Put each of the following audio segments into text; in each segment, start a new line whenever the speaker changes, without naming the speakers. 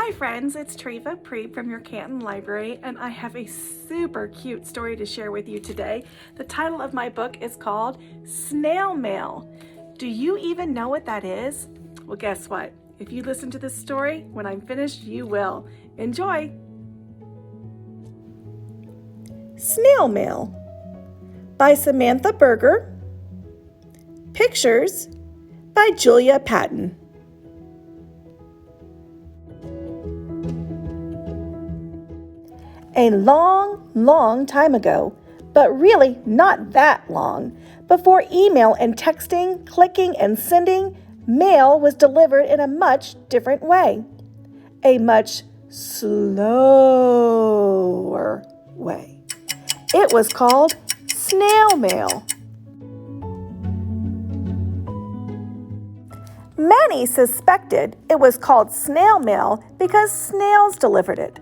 Hi friends, it's Treva Preeb from your Canton Library, and I have a super cute story to share with you today. The title of my book is called Snail Mail. Do you even know what that is? Well, guess what? If you listen to this story, when I'm finished, you will. Enjoy! Snail Mail by Samantha Berger. Pictures by Julia Patton. A long, long time ago, but really not that long, before email and texting, clicking and sending, mail was delivered in a much different way. A much slower way. It was called snail mail. Many suspected it was called snail mail because snails delivered it.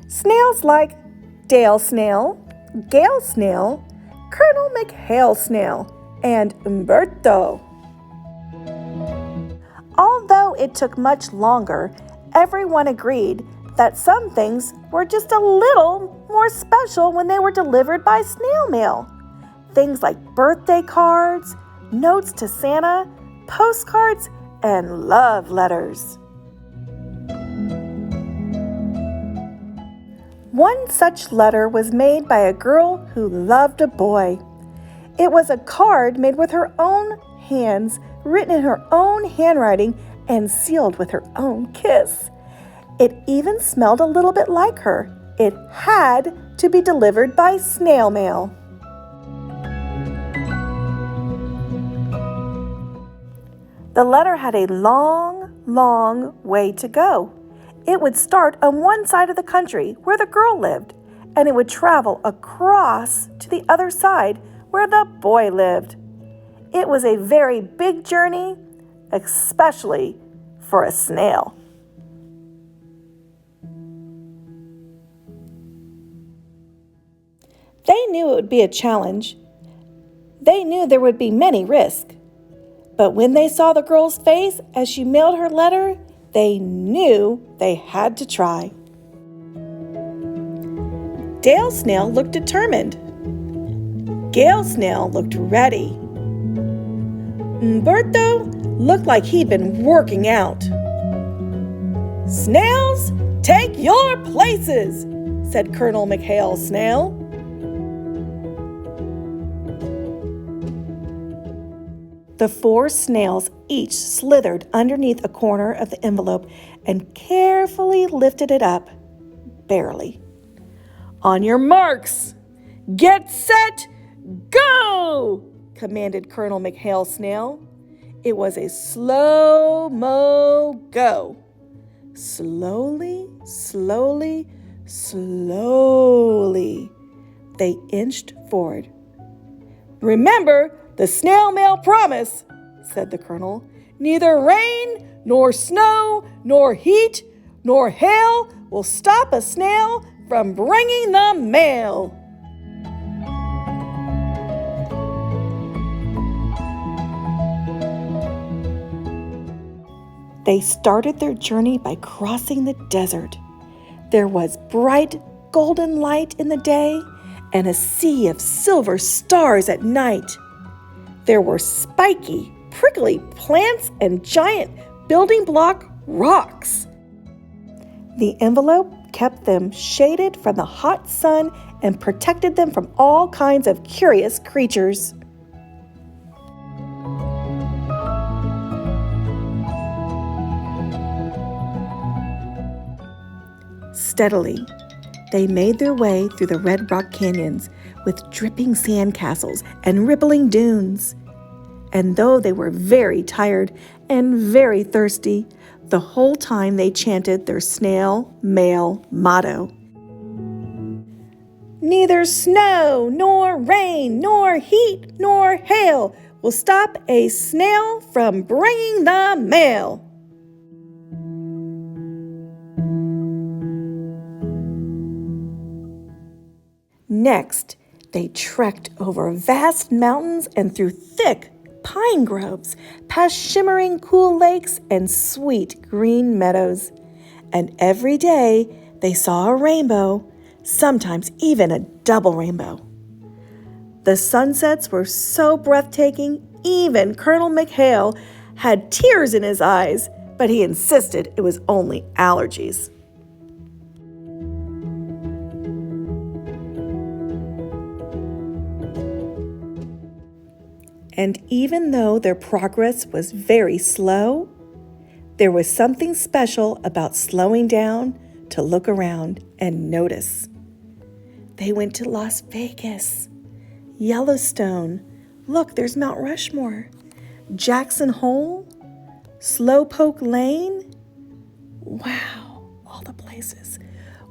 Snails like Dale Snail, Gale Snail, Colonel McHale Snail, and Umberto. Although it took much longer, everyone agreed that some things were just a little more special when they were delivered by snail mail. Things like birthday cards, notes to Santa, postcards, and love letters. One such letter was made by a girl who loved a boy. It was a card made with her own hands, written in her own handwriting, and sealed with her own kiss. It even smelled a little bit like her. It had to be delivered by snail mail. The letter had a long, long way to go. It would start on one side of the country where the girl lived, and it would travel across to the other side where the boy lived. It was a very big journey, especially for a snail. They knew it would be a challenge. They knew there would be many risks. But when they saw the girl's face as she mailed her letter, they knew they had to try. Dale Snail looked determined. Gale Snail looked ready. Umberto looked like he'd been working out. "Snails, take your places," said Colonel McHale Snail. The four snails each slithered underneath a corner of the envelope and carefully lifted it up, barely. "On your marks, get set, go!" commanded Colonel McHale Snail. It was a slow-mo go. Slowly, slowly, slowly, they inched forward. "Remember the snail mail promise," said the colonel. "Neither rain, nor snow, nor heat, nor hail will stop a snail from bringing the mail." They started their journey by crossing the desert. There was bright golden light in the day and a sea of silver stars at night. There were spiky, prickly plants and giant building block rocks. The envelope kept them shaded from the hot sun and protected them from all kinds of curious creatures. Steadily, they made their way through the red rock canyons with dripping sandcastles and rippling dunes. And though they were very tired and very thirsty, the whole time they chanted their snail mail motto. "Neither snow, nor rain, nor heat, nor hail will stop a snail from bringing the mail." Next, They trekked over vast mountains and through thick pine groves, past shimmering cool lakes and sweet green meadows. And every day they saw a rainbow, sometimes even a double rainbow. The sunsets were so breathtaking, even Colonel McHale had tears in his eyes, but he insisted it was only allergies. And even though their progress was very slow, there was something special about slowing down to look around and notice. They went to Las Vegas, Yellowstone. Look, there's Mount Rushmore. Jackson Hole, Slowpoke Lane. Wow, all the places.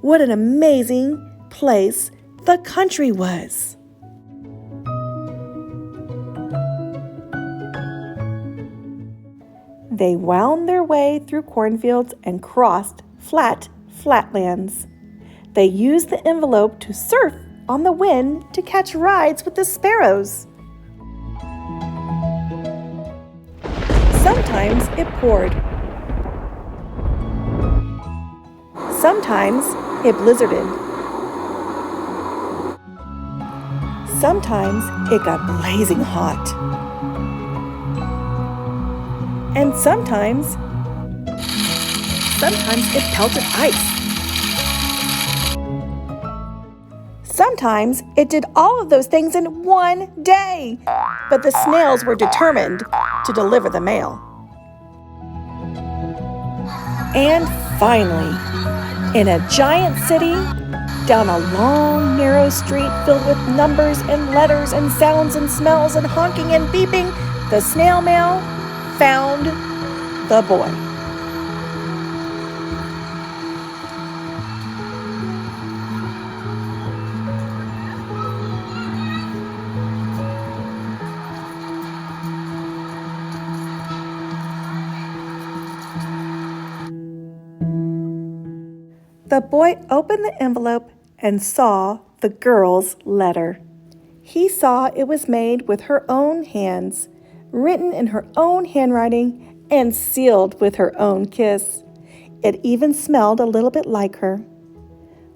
What an amazing place the country was. They wound their way through cornfields and crossed flatlands. They used the envelope to surf on the wind to catch rides with the sparrows. Sometimes it poured. Sometimes it blizzarded. Sometimes it got blazing hot. And sometimes it pelted ice. Sometimes it did all of those things in one day, but the snails were determined to deliver the mail. And finally, in a giant city, down a long, narrow street filled with numbers and letters and sounds and smells and honking and beeping, the snail mail found the boy. The boy opened the envelope and saw the girl's letter. He saw it was made with her own hands, written in her own handwriting, and sealed with her own kiss. It even smelled a little bit like her.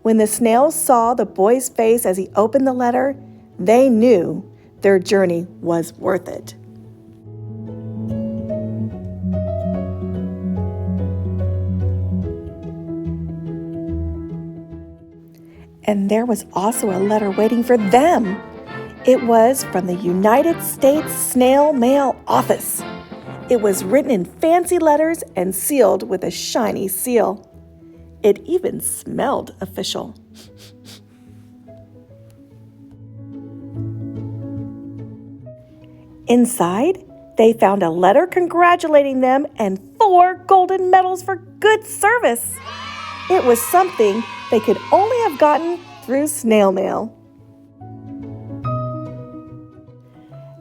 When the snails saw the boy's face as he opened the letter, they knew their journey was worth it. And there was also a letter waiting for them. It was from the United States Snail Mail Office. It was written in fancy letters and sealed with a shiny seal. It even smelled official. Inside, they found a letter congratulating them and 4 golden medals for good service. It was something they could only have gotten through snail mail.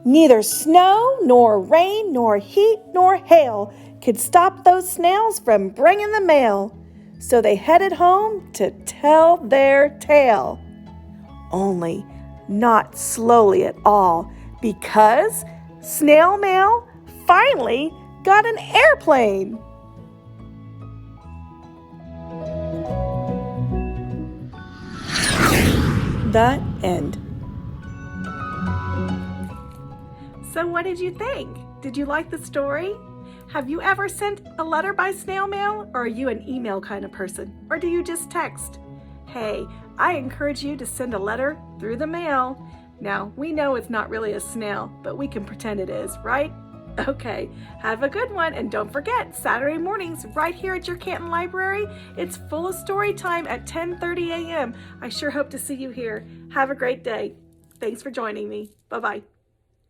Neither snow, nor rain, nor heat, nor hail could stop those snails from bringing the mail. So they headed home to tell their tale. Only not slowly at all, because snail mail finally got an airplane. The end. So what did you think? Did you like the story? Have you ever sent a letter by snail mail, or are you an email kind of person? Or do you just text? Hey, I encourage you to send a letter through the mail. Now, we know it's not really a snail, but we can pretend it is, right? Okay, have a good one, and don't forget, Saturday mornings right here at your Canton Library, it's full of story time at 10:30 a.m. I sure hope to see you here. Have a great day. Thanks for joining me. Bye-bye.